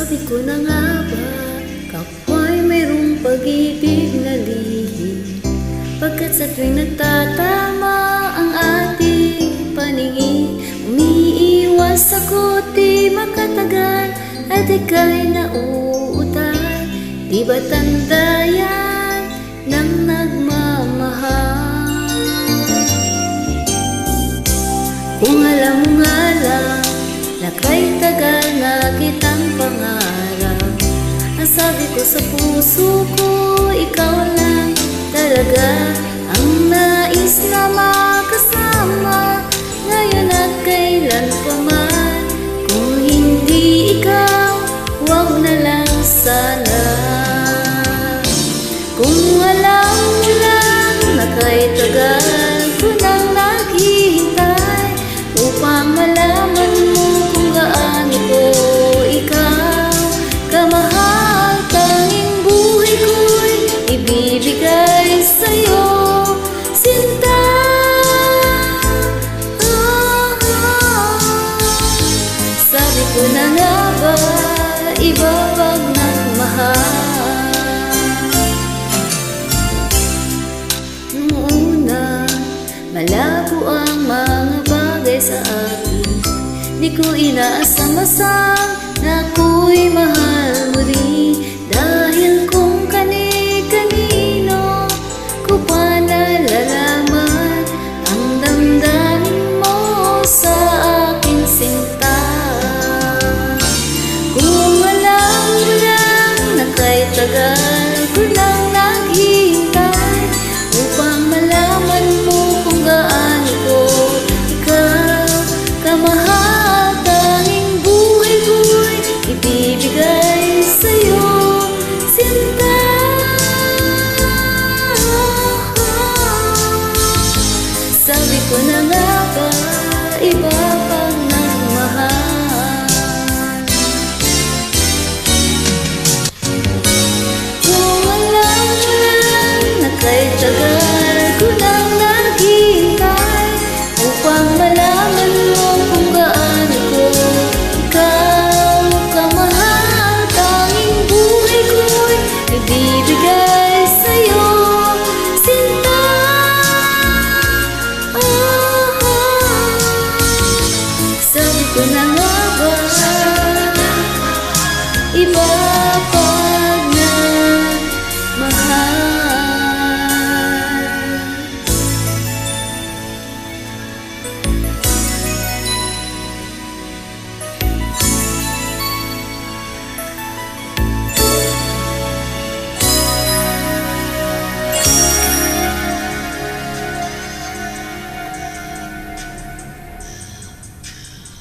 Sabi ko na nga ba, kapwa'y mayroong pag-ibig na lihim, pagkat sa tuwing nagtatama ang ating paningin, umiiwas ako di makatagal at ika'y nauutal. Di ba tanda yan ng nagmamahal? Kung alam mo nga lang na kay tagal na kitang pangarap, ang sabi ko sa puso ko, ikaw lang talaga ang nais na makasama, ngayon at kailan pa man. Kung hindi ikaw, wag na lang sana. Kung alam mo lang na kay tagal ko nang naghihintay upang malaman mo kung gaano ko ikaw kamahal, tanging buhay ko'y ibibigay sa'yo, sinta. Sabi ko na nga ba, iba pag nagmahal. Noong una, malabo ang mga bagay sa akin, di ko inaasam-asam na ako'y mahal mo rin. Dahil kung kani-kanino ko pa nalalaman ang damdamin mo sa aking sinta. Kung alam mo lang na kay tagal ko nang naghihintay upang malaman mo kung gaano ko ikaw kamahal, tanging buhay ko'y ibibigay sa'yo, sinta. Sabi ko na nga ba, iba pag nagmahal. Kung alam mo lang na kay tagal ko nang naghihintay upang malaman mo kung gaano ko ikaw kamahal, tanging buhay ko'y ibibigay sa'yo, sinta. Sabi ko na nga ba, iba pag nagmahal.